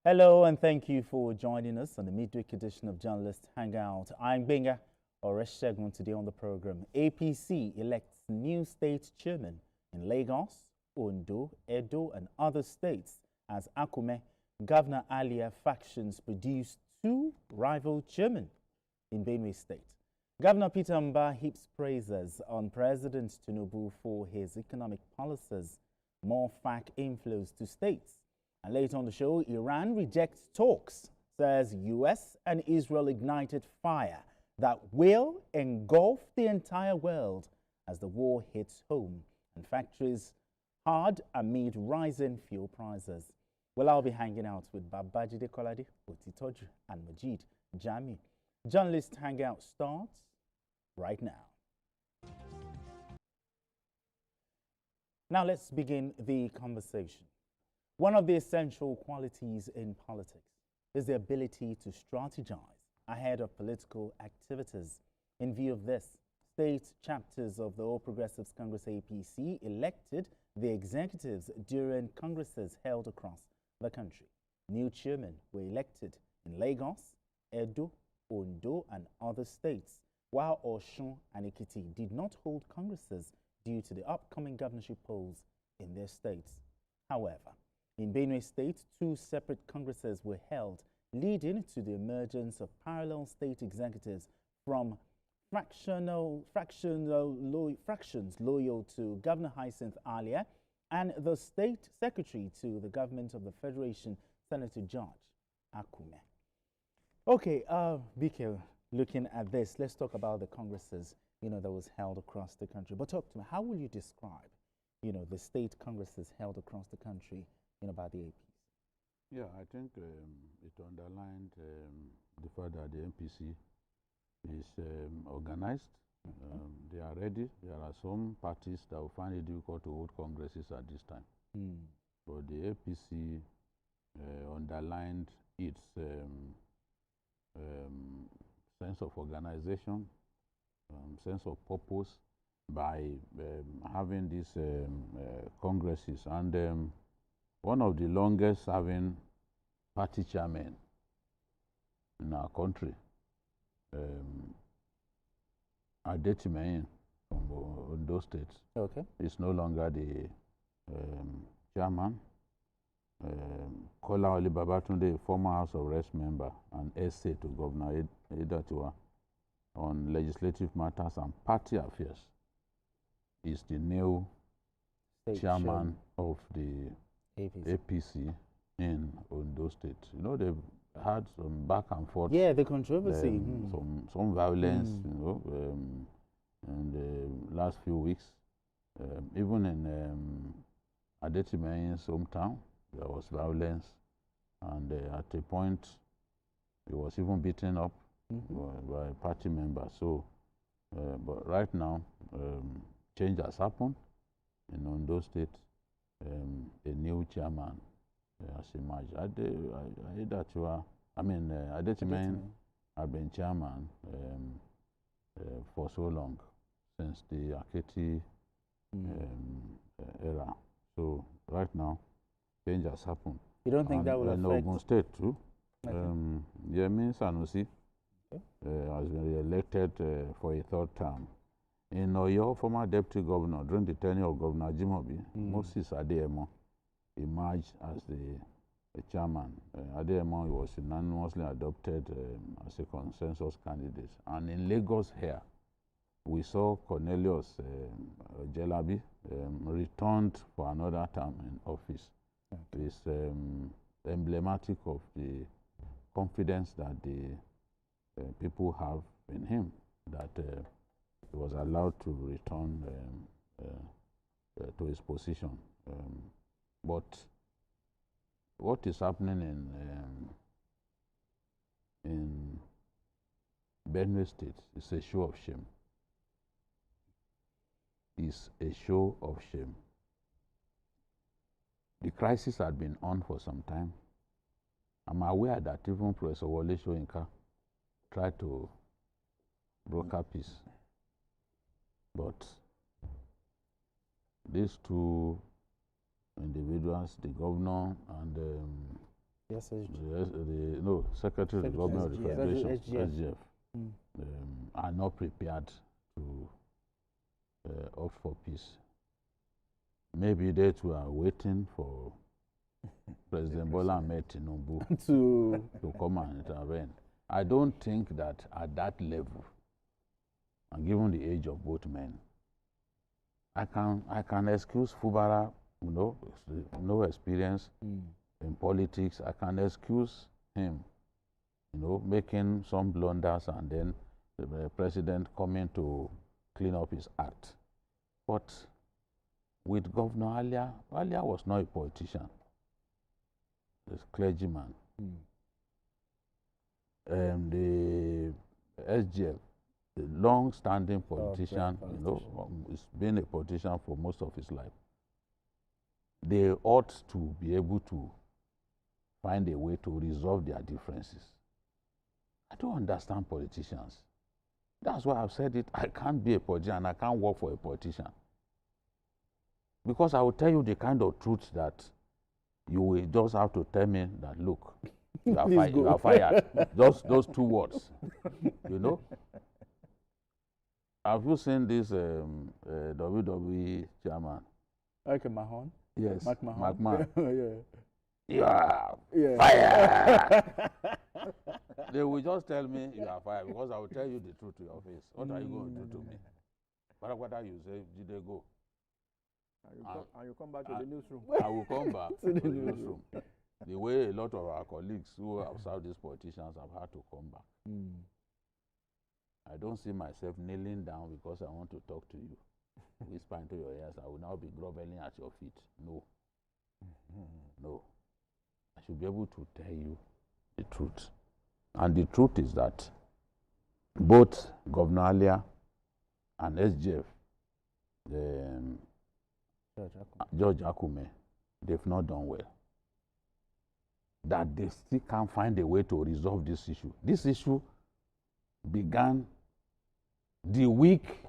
Hello and thank you for joining us on the midweek edition of Journalist Hangout. I'm Benga Oreshegun. Today on the program, APC elects new state chairman in Lagos, Ondo, Edo and other states as Akume, Governor Alia factions produce two rival chairmen in Benue State. Governor Peter Mba heaps praises on President Tinubu for his economic policies, more FAC inflows to states. And later on the show, Iran rejects talks, says US and Israel ignited fire that will engulf the entire world as the war hits home and factories hard amid rising fuel prices. Well, I'll be hanging out with Babajide Kolade, Otitoju, and Majid Jami. Journalist Hangout starts right now. Now let's begin the conversation. One of the essential qualities in politics is the ability to strategize ahead of political activities. In view of this, state chapters of the All Progressives Congress APC elected the executives during congresses held across the country. New chairmen were elected in Lagos, Edo, Ondo, and other states, while Osun and Ekiti did not hold congresses due to the upcoming governorship polls in their states. However, in Benue State, two separate congresses were held, leading to the emergence of parallel state executives from fractions loyal to Governor Hyacinth Alia and the state secretary to the government of the Federation, Senator George Akume. Okay, BK, looking at this, let's talk about the congresses, that was held across the country. But talk to me, how will you describe, the state congresses held across the country, about the APC? Yeah, I think it underlined the fact that the MPC is organized. They are ready. There are some parties that will find it difficult to hold congresses at this time. But the APC underlined its sense of organization, sense of purpose by having these congresses. And one of the longest serving party chairmen in our country, Adetimehin from Ondo State, is no longer the chairman. Kola Oli Babatunde, former House of Reps member and essay to Governor Edatiwa on legislative matters and party affairs, is the new chairman of the APC in Ondo State. They've had some back and forth. Yeah, the controversy. Some violence, in the last few weeks. Even in Adetimehin's hometown, there was violence. And at a point, he was even beaten up by party members. So, but right now, change has happened in Ondo State. A new chairman has emerged. Adetimehin had been chairman for so long, since the Aketi era. So right now, change has happened. You don't think that will affect? In Ogun State too. Chairman Sanusi has been re-elected for a third term. In Oyo, former deputy governor during the tenure of Governor Jimobi, Moses Adeyemo emerged as the chairman. Adeyemo was unanimously adopted as a consensus candidate. And in Lagos here, we saw Cornelius Jelabi returned for another term in office. It's emblematic of the confidence that the people have in him, that he was allowed to return to his position. But what is happening in Benue State is a show of shame. It's a show of shame. The crisis had been on for some time. I'm aware that even Professor Wole Soyinka tried to broker peace. But these two individuals, the governor and Yes, Secretary of the Government of the Federation, SGF, are not prepared to opt for peace. Maybe they too are waiting for President Bola Ahmed Tinubu to come and intervene. I don't think that at that level, and given the age of both men, I can excuse Fubara, no experience in politics. I can excuse him, making some blunders and then the president coming to clean up his act. But with Governor Alia was not a politician. He's a clergyman. The SGF, the long-standing politician, he's been a politician for most of his life. They ought to be able to find a way to resolve their differences. I don't understand politicians. That's why I've said it. I can't be a politician and I can't work for a politician. Because I will tell you the kind of truth that you will just have to tell me that, look, you are fired. Just those two words, Have you seen this WWE chairman? Okay, Mahon. Yes, McMahon. Yeah. You are fired. They will just tell me you are fired because I will tell you the truth to your face. What are you going to do to me? What are you say? Did they go? And you come back to the newsroom. I will come back to the newsroom. The way a lot of our colleagues who have served these politicians have had to come back. I don't see myself kneeling down because I want to talk to you. Whisper into your ears, I will now be groveling at your feet. No. No. I should be able to tell you the truth. And the truth is that both Governor Alia and SGF, George Akume, they've not done well. That they still can't find a way to resolve this issue. This issue began the week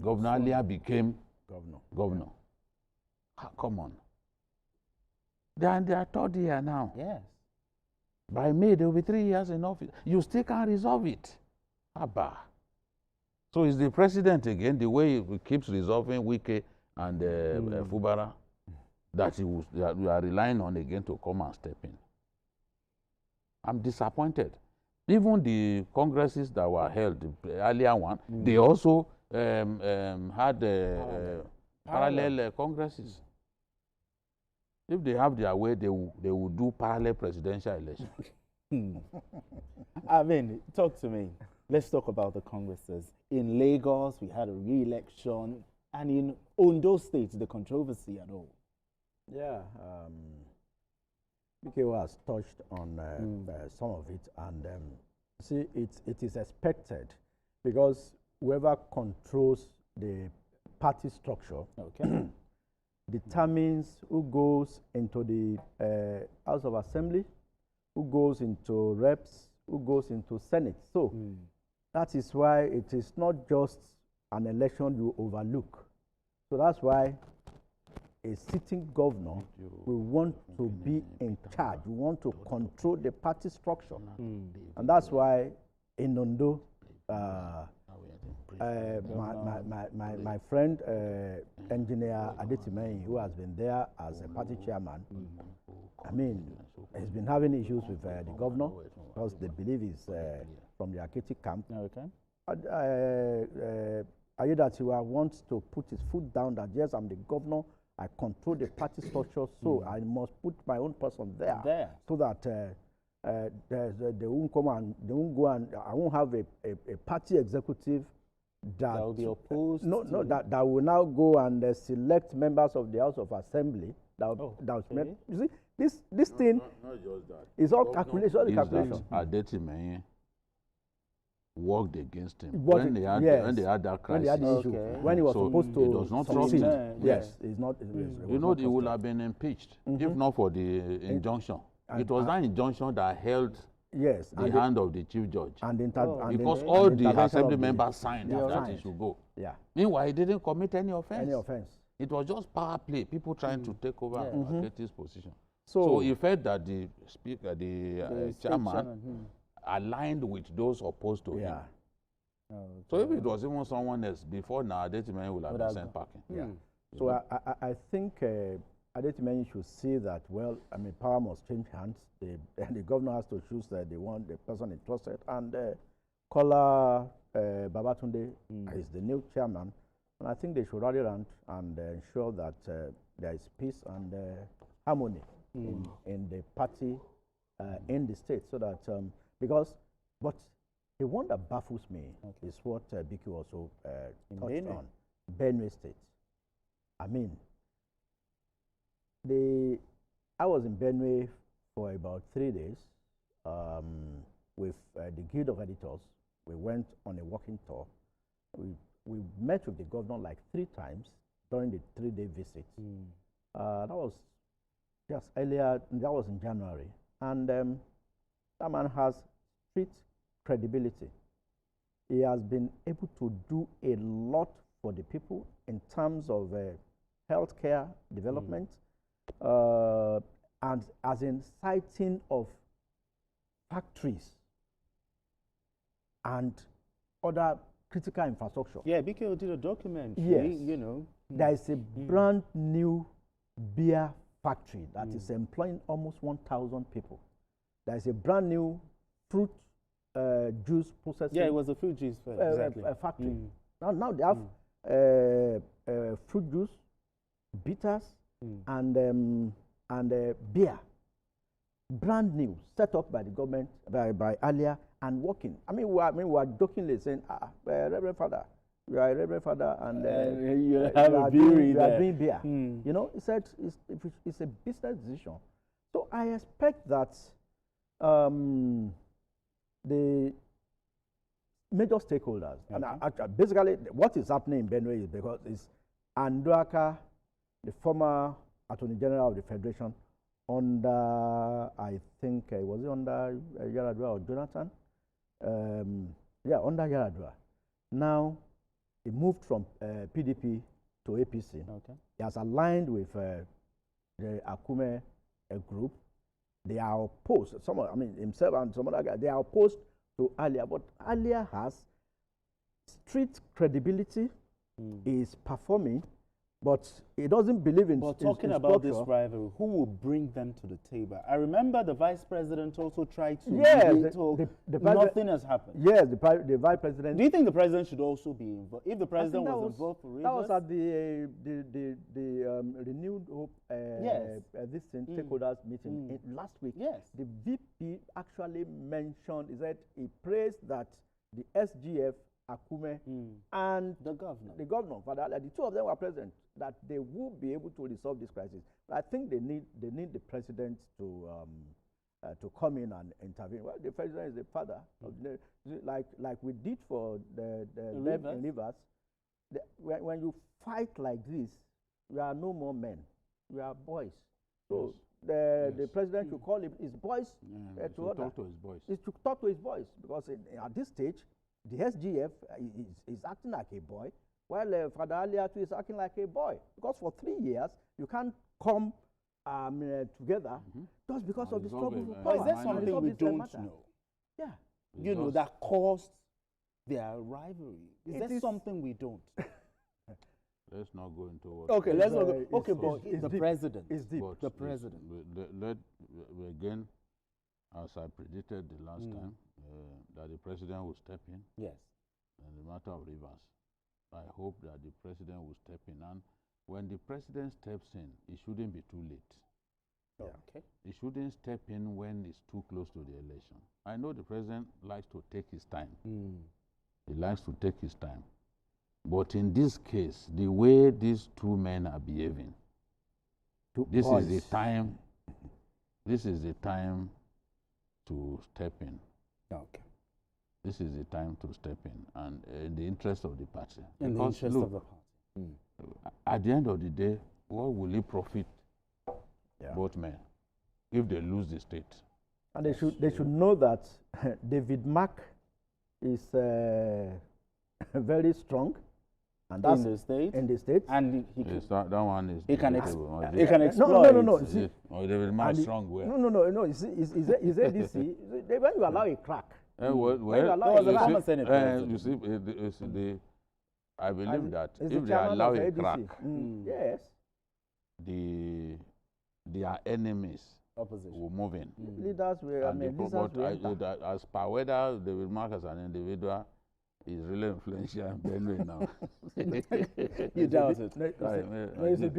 Governor Alia became governor. Come on. They are in their third year now. Yes. By May, they will be 3 years in office. You still can't resolve it. Abba. So is the president again, the way he keeps resolving Wike and Fubara, that we are relying on again to come and step in. I'm disappointed. Even the congresses that were held, the earlier one, they also had parallel congresses. If they have their way, they will do parallel presidential elections. I mean, talk to me. Let's talk about the congresses. In Lagos, we had a re-election, and in Ondo State, the controversy and all. Yeah, BKO has touched on some of it, and see, it is expected because whoever controls the party structure determines who goes into the House of Assembly, who goes into reps, who goes into Senate. So that is why it is not just an election you overlook. So that's why a sitting governor will want to be in charge. We want to control the party structure. And that's why in Ondo, my friend, Engineer Adetimehin, who has been there as a party chairman, I mean, he's been having issues with the governor because they believe he's from the Akiti camp. Ayedatiwa wants to put his foot down that, yes, I'm the governor, I control the party structure, so I must put my own person there. So that they won't come and they won't go, and I won't have a party executive that will be opposed. That will now go and select members of the House of Assembly. You see, this thing not just that. Is all calculation. All the calculation. Adetimehin worked against him when they had that crisis. When they had the issue, when he was supposed to. He does not trust him. Yes, he's not. He would have been impeached if not for the injunction. It was that injunction that held the hand of the chief judge. Because all the assembly members signed that he should go. Yeah. Meanwhile, he didn't commit any offense. Any offense. It was just power play, people trying to take over Aketi's position. So he felt that the speaker, the chairman, aligned with those opposed to him. So if it was even someone else before now, Adetimehin would have been sent packing. So I think Adetimehin should see that, well, I mean, power must change hands. The governor has to choose the person entrusted. And Kola Babatunde is the new chairman. And I think they should rally around and ensure that there is peace and harmony in the party, in the state. So that, but the one that baffles me is what Biki also touched on, Benue State. I mean, I was in Benue for about 3 days with the Guild of Editors. We went on a walking tour. We met with the governor like 3 times during the 3-day visit. That was just earlier, that was in January. And that man has street credibility. He has been able to do a lot for the people in terms of healthcare development, and as in siting of factories and other critical infrastructure. Yeah, BKO did a documentary, you know. There is a brand new beer factory that is employing almost 1,000 people. There is a brand new fruit juice processing. Yeah, it was a fruit juice factory. Now they have fruit juice, bitters, and beer. Brand new, set up by the government, by earlier, and working. I mean, we are jokingly saying, Reverend Father, you are a Reverend Father, and you are doing beer. You know, he said it's a business decision. So I expect that the major stakeholders, and basically what is happening in Benue is because it's Anduaka, the former Attorney General of the Federation, under, I think, was it under Yaradua or Jonathan? Under Yaradua. Now, he moved from PDP to APC. He has aligned with the Akume group. They are opposed. Himself and some other guys, they are opposed to Alia. But Alia has street credibility, is performing, but he doesn't believe in. But talking about this rivalry, who will bring them to the table? I remember the vice president also tried to. Yes, nothing has happened. Yes, the vice president. Do you think the president should also be involved? If the president was involved for Rivers? That was at the Renewed Hope this thing, stakeholders meeting last week. Yes. The VP actually mentioned, he said he praised that the SGF, Akume, and the governor, the two of them were present, that they will be able to resolve this crisis. But I think they need the president to come in and intervene. Well, the president is the father, like we did for the Rivers. When you fight like this, you are no more men, you are boys. So the president should call his boys to talk to his boys. Is to talk to his boys, because at this stage, the SGF is acting like a boy, while Father Aliatu is acting like a boy. Because for 3 years, you can't come together just because of the struggle for power. Is there something we don't know? Yeah. You know, that caused their rivalry. Is there something we don't? Let's not go into what. Okay, let's not go. Okay, but the president. It's deep. The president. Again, as I predicted the last time, that the president will step in. Yes. In the matter of Rivers, I hope that the president will step in. And when the president steps in, it shouldn't be too late. Okay. He shouldn't step in when it's too close to the election. I know the president likes to take his time. He likes to take his time. But in this case, the way these two men are behaving, this is the time. This is the time to step in. Okay. This is the time to step in, and in the interest of the party. In the interest of the party. At the end of the day, what will it profit both men if they lose the state? And they should know that David Mark is very strong, And that's in the state. In the state. And he Yes, that one is. he can debatable. he can exploit. No. Is it? Or they will march strong way. No. You see, is ADC, when you allow a crack. Well, you see, I believe that if they allow a crack, yes, their enemies Opposition will move in. Leaders will, as per whether they will mark as an individual is really influential in Benue now. You doubt it. He's a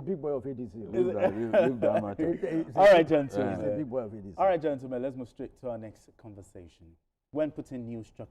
big boy of ADC. Leave that matter. All right, gentlemen. He's a big boy of ADC. All right, gentlemen, let's move straight to our next conversation. When putting new structure